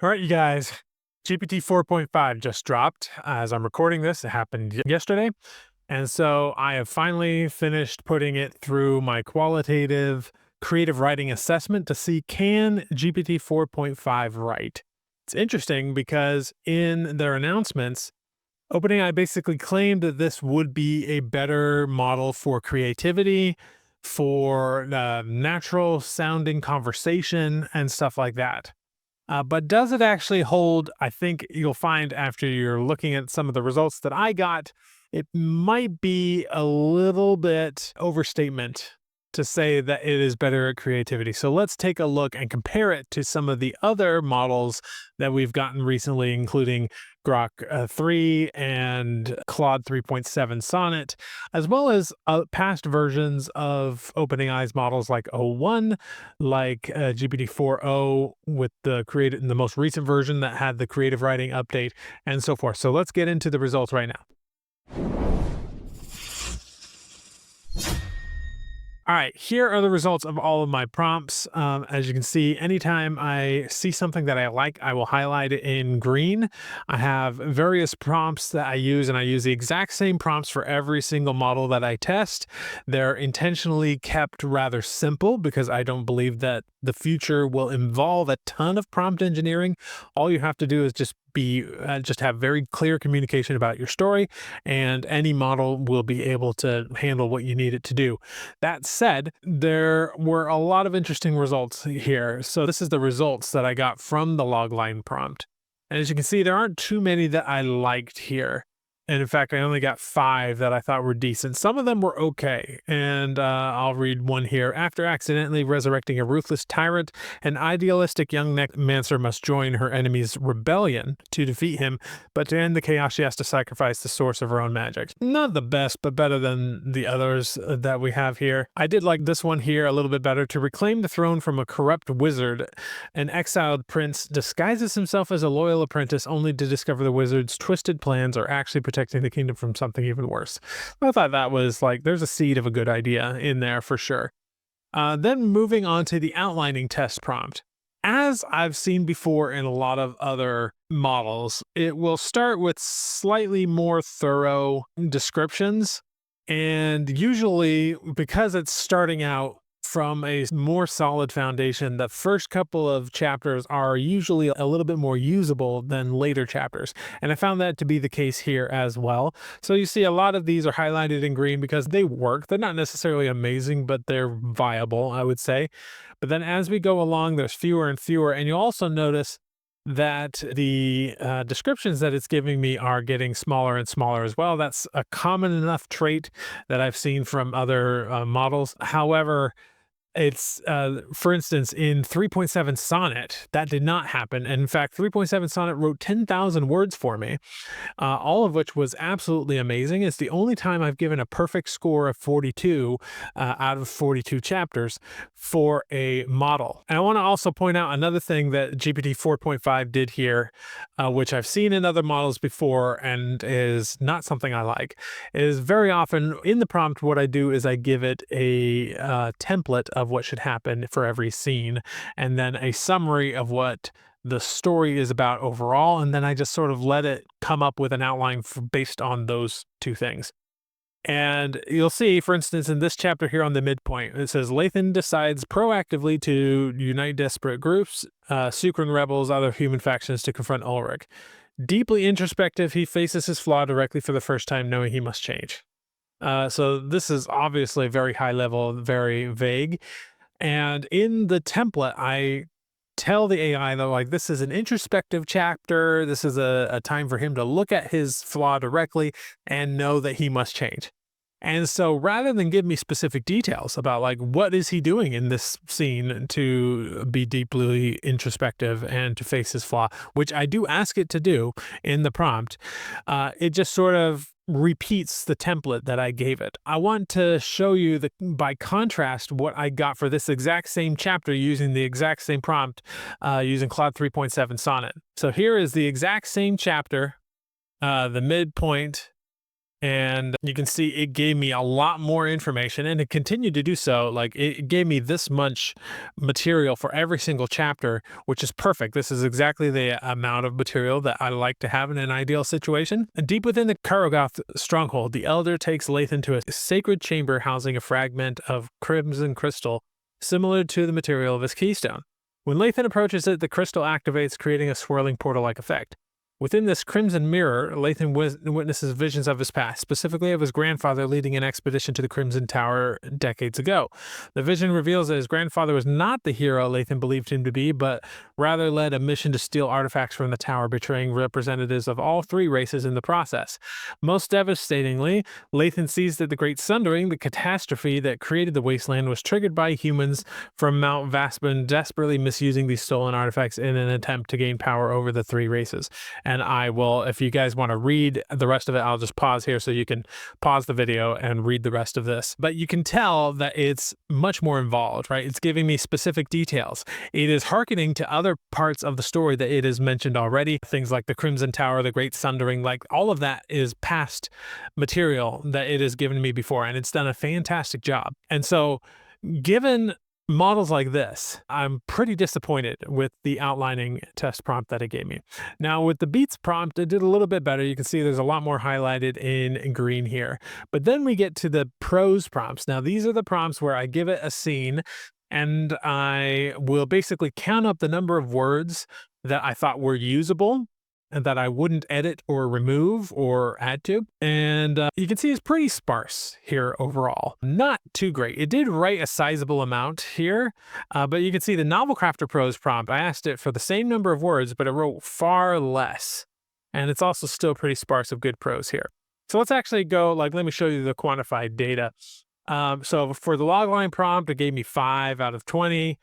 All right, you guys, GPT 4.5 just dropped as I'm recording this. It happened yesterday. And so I have finally finished putting it through my qualitative creative writing assessment to see, can GPT 4.5 write? It's interesting because in their announcements, OpenAI basically claimed that this would be a better model for creativity, for natural sounding conversation, and stuff like that. But does it actually hold? I think you'll find after you're looking at some of the results that I got, it might be a little bit overstatement to say that it is better at creativity. So let's take a look and compare it to some of the other models that we've gotten recently, including Grok 3 and Claude 3.7 Sonnet, as well as past versions of OpenAI's models like O1, like GPT-4.0 with the most recent version that had the creative writing update, and so forth. So let's get into the results right now. All right, here are the results of all of my prompts. As you can see, anytime I see something that I like, I will highlight it in green. I have various prompts that I use, and I use the exact same prompts for every single model that I test. They're intentionally kept rather simple because I don't believe that the future will involve a ton of prompt engineering. All you have to do is just have very clear communication about your story, and any model will be able to handle what you need it to do. That said, there were a lot of interesting results here. So this is the results that I got from the Logline prompt. And as you can see, there aren't too many that I liked here. And in fact, I only got 5 that I thought were decent. Some of them were okay. And I'll read one here. After accidentally resurrecting a ruthless tyrant, an idealistic young necromancer must join her enemy's rebellion to defeat him. But to end the chaos, she has to sacrifice the source of her own magic. Not the best, but better than the others that we have here. I did like this one here a little bit better. To reclaim the throne from a corrupt wizard, an exiled prince disguises himself as a loyal apprentice only to discover the wizard's twisted plans are actually protecting the kingdom from something even worse. I thought that was like, there's a seed of a good idea in there for sure. Then moving on to the outlining test prompt. As I've seen before in a lot of other models, it will start with slightly more thorough descriptions. And usually, because it's starting out from a more solid foundation, the first couple of chapters are usually a little bit more usable than later chapters. And I found that to be the case here as well. So you see a lot of these are highlighted in green because they work. They're not necessarily amazing, but they're viable, I would say. But then as we go along, there's fewer and fewer. And you'll also notice that the descriptions that it's giving me are getting smaller and smaller as well. That's a common enough trait that I've seen from other models. However, it's, for instance, in 3.7 Sonnet, that did not happen. And in fact, 3.7 Sonnet wrote 10,000 words for me, all of which was absolutely amazing. It's the only time I've given a perfect score of 42 out of 42 chapters for a model. And I want to also point out another thing that GPT 4.5 did here, which I've seen in other models before and is not something I like, is very often in the prompt, what I do is I give it a template of what should happen for every scene, and then a summary of what the story is about overall, and then I just sort of let it come up with an outline based on those two things. And you'll see, for instance, in this chapter here on the midpoint, it says Lathan decides proactively to unite desperate groups, Sucran rebels, other human factions to confront Ulrich. Deeply introspective, he faces his flaw directly for the first time, knowing he must change. So this is obviously very high level, very vague. And in the template, I tell the AI that, like, this is an introspective chapter. This is a time for him to look at his flaw directly and know that he must change. And so rather than give me specific details about like what is he doing in this scene to be deeply introspective and to face his flaw, which I do ask it to do in the prompt, it just sort of repeats the template that I gave it. I want to show you that by contrast what I got for this exact same chapter using the exact same prompt using Claude 3.7 Sonnet. So here is the exact same chapter, the midpoint, And you can see it gave me a lot more information, and it continued to do so. Like, it gave me this much material for every single chapter, which is perfect. This is exactly the amount of material that I like to have in an ideal situation. And deep within the Kargoth stronghold, the elder takes Lathan to a sacred chamber housing a fragment of crimson crystal similar to the material of his keystone. When Lathan approaches it, the crystal activates, creating a swirling portal-like effect. Within this crimson mirror, Lathan witnesses visions of his past, specifically of his grandfather leading an expedition to the Crimson Tower decades ago. The vision reveals that his grandfather was not the hero Lathan believed him to be, but rather led a mission to steal artifacts from the tower, betraying representatives of all three races in the process. Most devastatingly, Lathan sees that the Great Sundering, the catastrophe that created the wasteland, was triggered by humans from Mount Vaspin desperately misusing these stolen artifacts in an attempt to gain power over the three races. And I will, if you guys want to read the rest of it, I'll just pause here so you can pause the video and read the rest of this. But you can tell that it's much more involved, right? It's giving me specific details. It is hearkening to other parts of the story that it has mentioned already. Things like the Crimson Tower, the Great Sundering, like all of that is past material that it has given me before, and it's done a fantastic job. And so, given models like this, I'm pretty disappointed with the outlining test prompt that it gave me. Now, with the Beats prompt, it did a little bit better. You can see there's a lot more highlighted in green here. But then we get to the Prose prompts. Now, these are the prompts where I give it a scene, and I will basically count up the number of words that I thought were usable and that I wouldn't edit or remove or add to. And you can see it's pretty sparse here overall. Not too great. It did write a sizable amount here, but you can see the Novel Crafter Prose prompt, I asked it for the same number of words, but it wrote far less. And it's also still pretty sparse of good prose here. So let's actually go, let me show you the quantified data. So for the Logline prompt, it gave me 5 out of 20.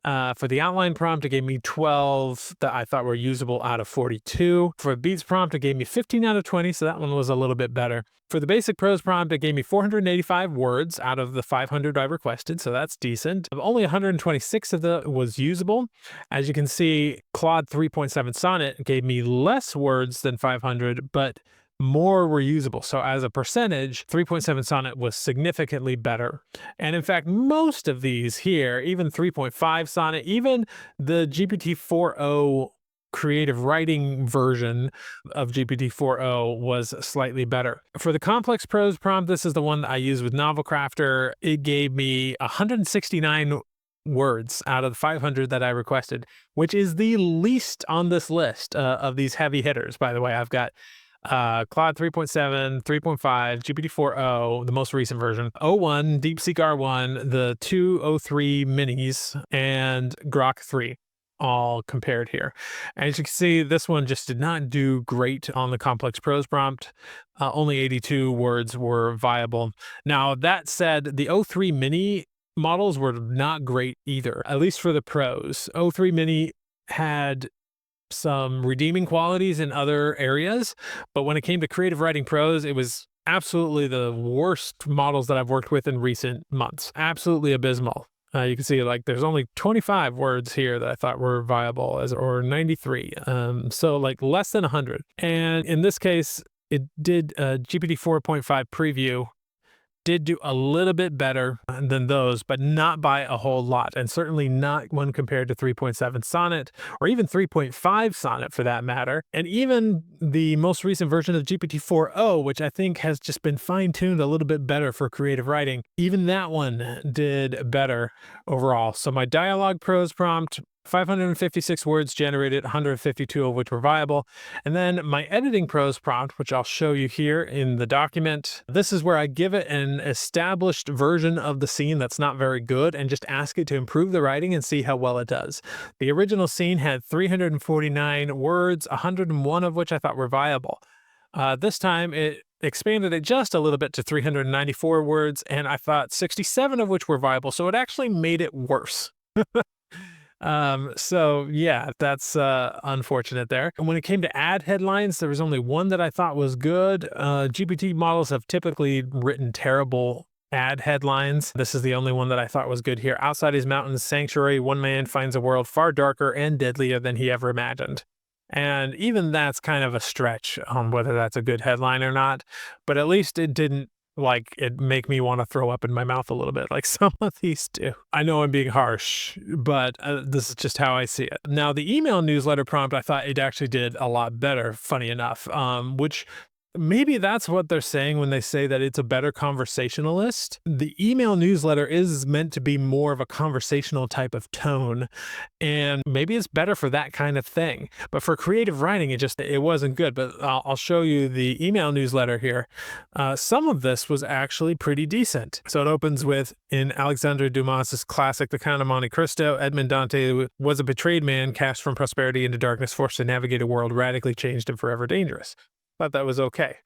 For the outline prompt, it gave me 12 that I thought were usable out of 42. For the Beats prompt, it gave me 15 out of 20, so that one was a little bit better. For the basic prose prompt, it gave me 485 words out of the 500 I requested, so that's decent. Only 126 of that was usable. As you can see, Claude 3.7 Sonnet gave me less words than 500, but more were usable. So as a percentage, 3.7 Sonnet was significantly better. And in fact, most of these here, even 3.5 Sonnet, even the GPT-4.0 creative writing version of GPT-4.0 was slightly better. For the complex prose prompt, this is the one that I use with Novel Crafter. It gave me 169 words out of the 500 that I requested, which is the least on this list of these heavy hitters. By the way, I've got Claude 3.7, 3.5, GPT-4.0, the most recent version, O1, DeepSeek R1, the 203 minis, and Grok 3, all compared here. As you can see, this one just did not do great on the complex prose prompt. Only 82 words were viable. Now, that said, the O3 mini models were not great either, at least for the prose. O3 mini had some redeeming qualities in other areas, but when it came to creative writing prose, it was absolutely the worst models that I've worked with in recent months. Absolutely abysmal. You can see there's only 25 words here that I thought were viable, or 93. So less than 100. And in this case, it did GPT 4.5 preview did do a little bit better than those, but not by a whole lot, and certainly not when compared to 3.7 Sonnet, or even 3.5 Sonnet for that matter. And even the most recent version of GPT-4.0, which I think has just been fine-tuned a little bit better for creative writing, even that one did better overall. So my dialogue prose prompt, 556 words generated, 152 of which were viable. And then my editing prose prompt, which I'll show you here in the document. This is where I give it an established version of the scene that's not very good and just ask it to improve the writing and see how well it does. The original scene had 349 words, 101 of which I thought were viable. This time it expanded it just a little bit to 394 words, and I thought 67 of which were viable, so it actually made it worse. So yeah, that's unfortunate there. And when it came to ad headlines, there was only one that I thought was good. GPT models have typically written terrible ad headlines. This is the only one that I thought was good here. Outside his mountains sanctuary, one man finds a world far darker and deadlier than he ever imagined. And even that's kind of a stretch on whether that's a good headline or not, but at least it didn't like it make me want to throw up in my mouth a little bit like some of these do. I know I'm being harsh, but this is just how I see it. Now, the email newsletter prompt, I thought it actually did a lot better, funny enough, which maybe that's what they're saying when they say that it's a better conversationalist. The email newsletter is meant to be more of a conversational type of tone, and maybe it's better for that kind of thing. But for creative writing, it wasn't good. But I'll show you the email newsletter here. Some of this was actually pretty decent. So it opens with, in Alexandre Dumas's classic The Count of Monte Cristo, Edmond Dante was a betrayed man cast from prosperity into darkness, forced to navigate a world radically changed and forever dangerous. Thought that was okay.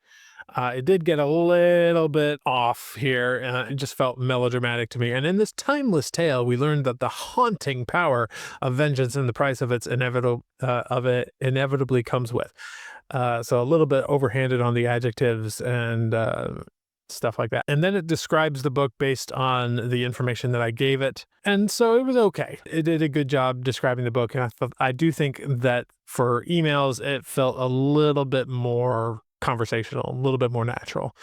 It did get a little bit off here. It just felt melodramatic to me. And in this timeless tale, we learned that the haunting power of vengeance and the price of its inevitably comes with. So a little bit overhanded on the adjectives and stuff like that. And then it describes the book based on the information that I gave it. And so it was okay. It did a good job describing the book. And I do think that for emails, it felt a little bit more conversational, a little bit more natural.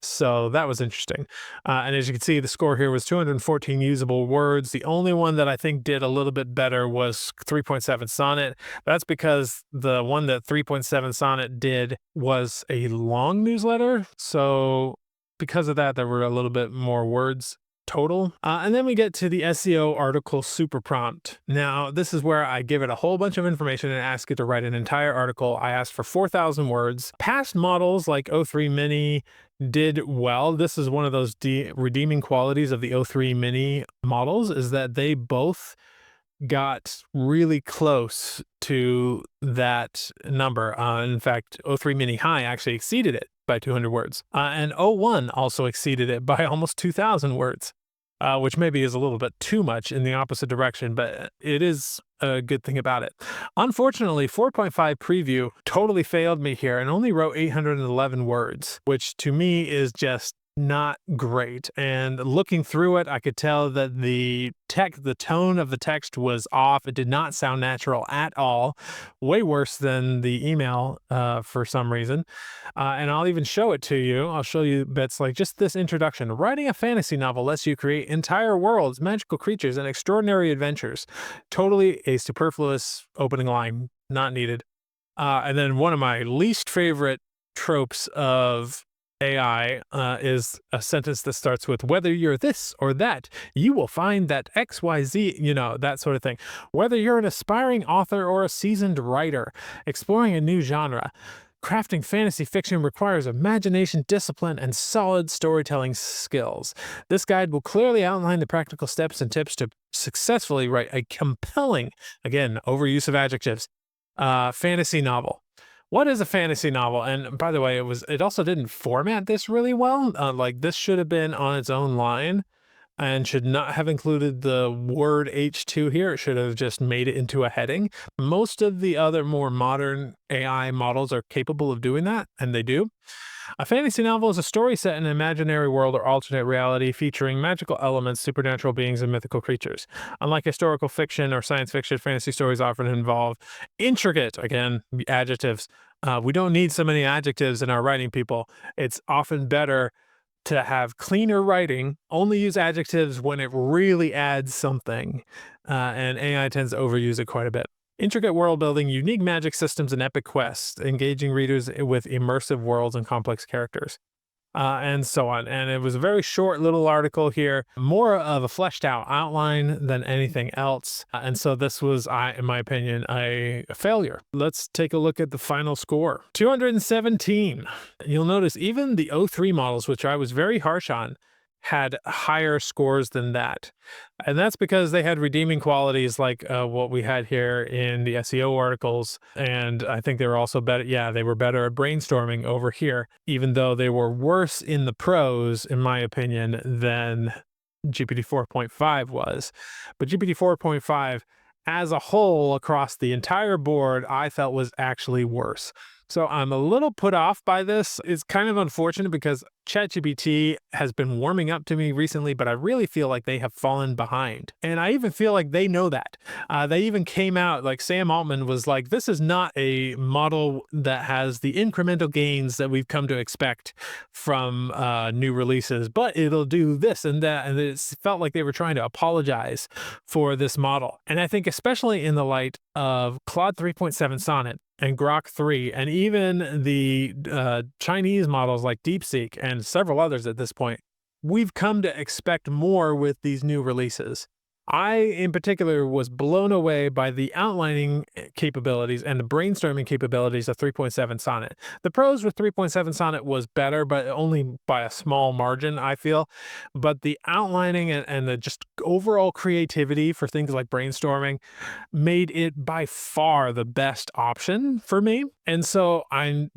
So that was interesting. And as you can see, the score here was 214 usable words. The only one that I think did a little bit better was 3.7 Sonnet. That's because the one that 3.7 Sonnet did was a long newsletter. So because of that, there were a little bit more words total. And then we get to the SEO article super prompt. Now, this is where I give it a whole bunch of information and ask it to write an entire article. I asked for 4,000 words. Past models like O3 Mini did well. This is one of those redeeming qualities of the O3 Mini models, is that they both got really close to that number. In fact, O3 Mini High actually exceeded it by 200 words. And O1 also exceeded it by almost 2,000 words, which maybe is a little bit too much in the opposite direction, but it is a good thing about it. Unfortunately, 4.5 Preview totally failed me here and only wrote 811 words, which to me is just not great. And looking through it, I could tell that the tone of the text was off. It did not sound natural at all. Way worse than the email for some reason. And I'll even show it to you. I'll show you bits like just this introduction. Writing a fantasy novel lets you create entire worlds, magical creatures, and extraordinary adventures. Totally a superfluous opening line, not needed. And then one of my least favorite tropes of AI is a sentence that starts with, whether you're this or that, you will find that XYZ, that sort of thing. Whether you're an aspiring author or a seasoned writer, exploring a new genre, crafting fantasy fiction requires imagination, discipline, and solid storytelling skills. This guide will clearly outline the practical steps and tips to successfully write a compelling, again, overuse of adjectives, fantasy novel. What is a fantasy novel? And by the way, it also didn't format this really well. Like this should have been on its own line and should not have included the word H2 here. It should have just made it into a heading. Most of the other more modern AI models are capable of doing that, and they do. A fantasy novel is a story set in an imaginary world or alternate reality featuring magical elements, supernatural beings, and mythical creatures. Unlike historical fiction or science fiction, fantasy stories often involve intricate, again, adjectives. We don't need so many adjectives in our writing, people. It's often better to have cleaner writing, only use adjectives when it really adds something, and AI tends to overuse it quite a bit. Intricate world building, unique magic systems, and epic quests, engaging readers with immersive worlds and complex characters, and so on. And it was a very short little article here, more of a fleshed out outline than anything else. And so this was, in my opinion, a failure. Let's take a look at the final score. 217. You'll notice even the O3 models, which I was very harsh on, had higher scores than that. And that's because they had redeeming qualities like what we had here in the SEO articles. And I think they were also better. Yeah, they were better at brainstorming over here, even though they were worse in the prose, in my opinion, than GPT-4.5 was. But GPT-4.5 as a whole across the entire board, I felt was actually worse. So I'm a little put off by this. It's kind of unfortunate because ChatGPT has been warming up to me recently, but I really feel like they have fallen behind. And I even feel like they know that. They even came out, like Sam Altman was like, this is not a model that has the incremental gains that we've come to expect from new releases, but it'll do this and that. And it felt like they were trying to apologize for this model. And I think especially in the light of Claude 3.7 Sonnet and Grok 3, and even the Chinese models like DeepSeek and several others at this point, we've come to expect more with these new releases. I, in particular, was blown away by the outlining capabilities and the brainstorming capabilities of 3.7 Sonnet. The Prose with 3.7 Sonnet was better, but only by a small margin, I feel. But the outlining and the just overall creativity for things like brainstorming made it by far the best option for me. And so I'm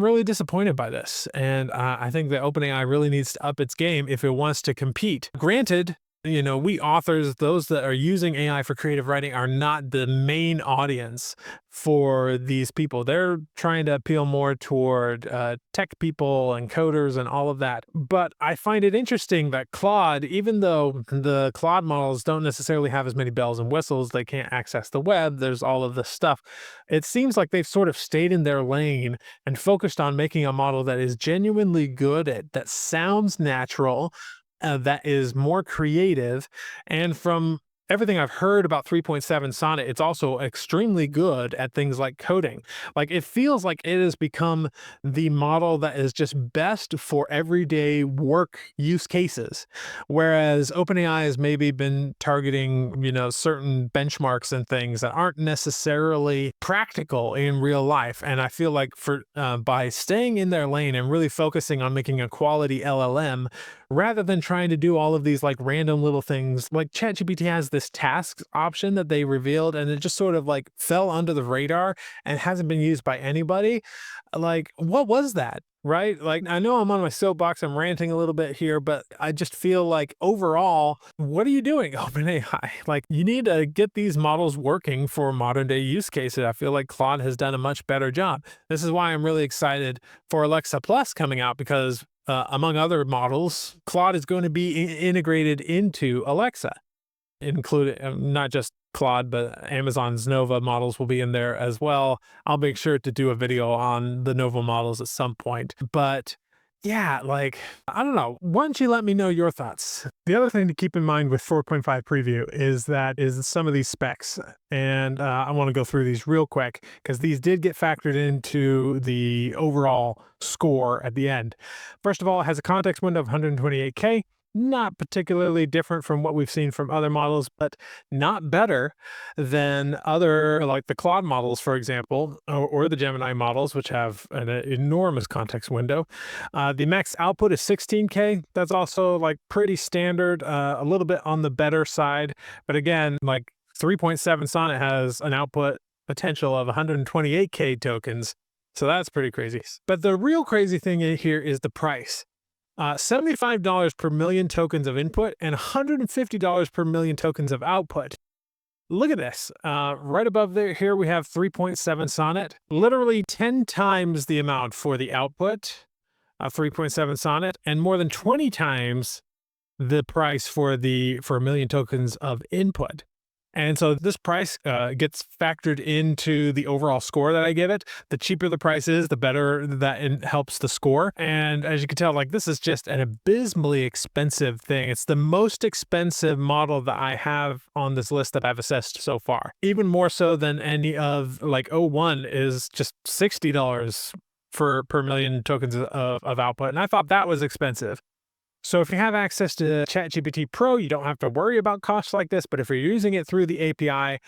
really disappointed by this. And I think that OpenAI really needs to up its game if it wants to compete. Granted, we authors, those that are using AI for creative writing, are not the main audience for these people. They're trying to appeal more toward tech people and coders and all of that. But I find it interesting that Claude, even though the Claude models don't necessarily have as many bells and whistles, they can't access the web, there's all of this stuff. It seems like they've sort of stayed in their lane and focused on making a model that is genuinely good that sounds natural, that is more creative. And from everything I've heard about 3.7 Sonnet, it's also extremely good at things like coding. Like, it feels like it has become the model that is just best for everyday work use cases. Whereas OpenAI has maybe been targeting, certain benchmarks and things that aren't necessarily practical in real life. And I feel like by staying in their lane and really focusing on making a quality LLM, rather than trying to do all of these like random little things, like ChatGPT has this tasks option that they revealed, and it just sort of like fell under the radar and hasn't been used by anybody. Like, what was that? Right? Like, I know I'm on my soapbox, I'm ranting a little bit here, but I just feel like overall, what are you doing, OpenAI? Like, you need to get these models working for modern day use cases. I feel like Claude has done a much better job. This is why I'm really excited for Alexa Plus coming out, because among other models, Claude is going to be integrated into Alexa, including not just Claude, but Amazon's Nova models will be in there as well. I'll make sure to do a video on the Nova models at some point. But yeah, like, I don't know. Why don't you let me know your thoughts? The other thing to keep in mind with 4.5 preview is some of these specs. And I want to go through these real quick because these did get factored into the overall score at the end. First of all, it has a context window of 128K. Not particularly different from what we've seen from other models, but not better than other, like the Claude models, for example, or the Gemini models, which have an enormous context window. The max output is 16K. That's also like pretty standard, a little bit on the better side. But again, like 3.7 Sonnet has an output potential of 128K tokens. So that's pretty crazy. But the real crazy thing in here is the price. $75 per million tokens of input and $150 per million tokens of output. Look at this. Right above there, here we have 3.7 Sonnet, literally 10 times the amount for the output of 3.7 Sonnet, and more than 20 times the price for a million tokens of input. And so this price gets factored into the overall score that I give it. The cheaper the price is, the better that it helps the score. And as you can tell, like, this is just an abysmally expensive thing. It's the most expensive model that I have on this list that I've assessed so far. Even more so than any of, like, O1 is just $60 per million tokens of output. And I thought that was expensive. So if you have access to ChatGPT Pro, you don't have to worry about costs like this. But if you're using it through the API,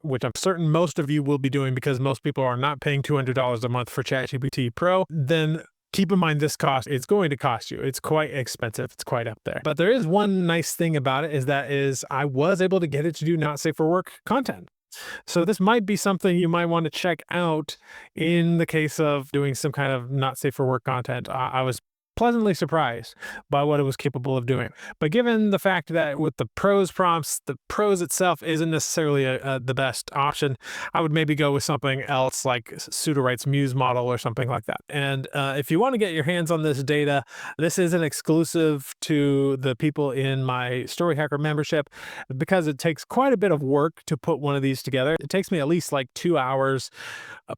which I'm certain most of you will be doing because most people are not paying $200 a month for ChatGPT Pro, then keep in mind this cost. It's going to cost you. It's quite expensive. It's quite up there. But there is one nice thing about it is I was able to get it to do not safe for work content. So this might be something you might want to check out in the case of doing some kind of not safe for work content. I was pleasantly surprised by what it was capable of doing. But given the fact that with the Prose prompts, the Prose itself isn't necessarily the best option, I would maybe go with something else like Sudowright's Muse model or something like that. And if you want to get your hands on this data, this isn't exclusive to the people in my Story Hacker membership because it takes quite a bit of work to put one of these together. It takes me at least like 2 hours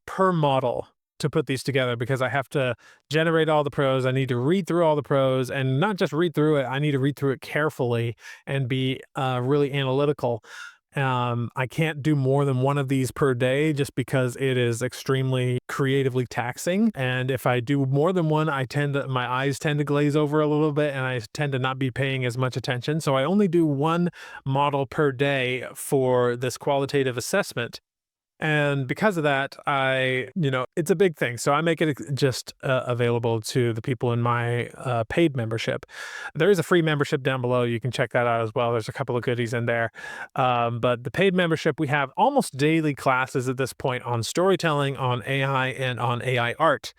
per model to put these together because I have to generate all the prose. I need to read through all the prose, and not just read through it. I need to read through it carefully and be really analytical. I can't do more than one of these per day just because it is extremely creatively taxing. And if I do more than one, my eyes tend to glaze over a little bit and I tend to not be paying as much attention. So I only do one model per day for this qualitative assessment. And because of that, it's a big thing. So I make it just available to the people in my paid membership. There is a free membership down below. You can check that out as well. There's a couple of goodies in there. But the paid membership, we have almost daily classes at this point on storytelling, on AI, and on AI art.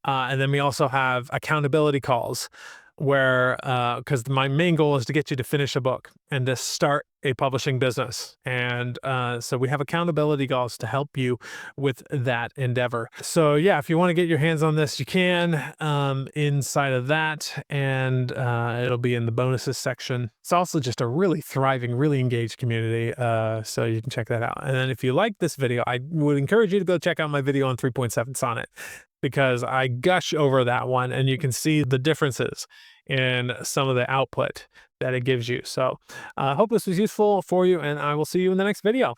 And then we also have accountability calls where, because my main goal is to get you to finish a book and to start a publishing business. And so we have accountability calls to help you with that endeavor. So yeah, if you want to get your hands on this, you can inside of that, and it'll be in the bonuses section. It's also just a really thriving, really engaged community. So you can check that out. And then if you like this video, I would encourage you to go check out my video on 3.7 Sonnet, because I gush over that one and you can see the differences in some of the output that it gives you. So I hope this was useful for you, and I will see you in the next video.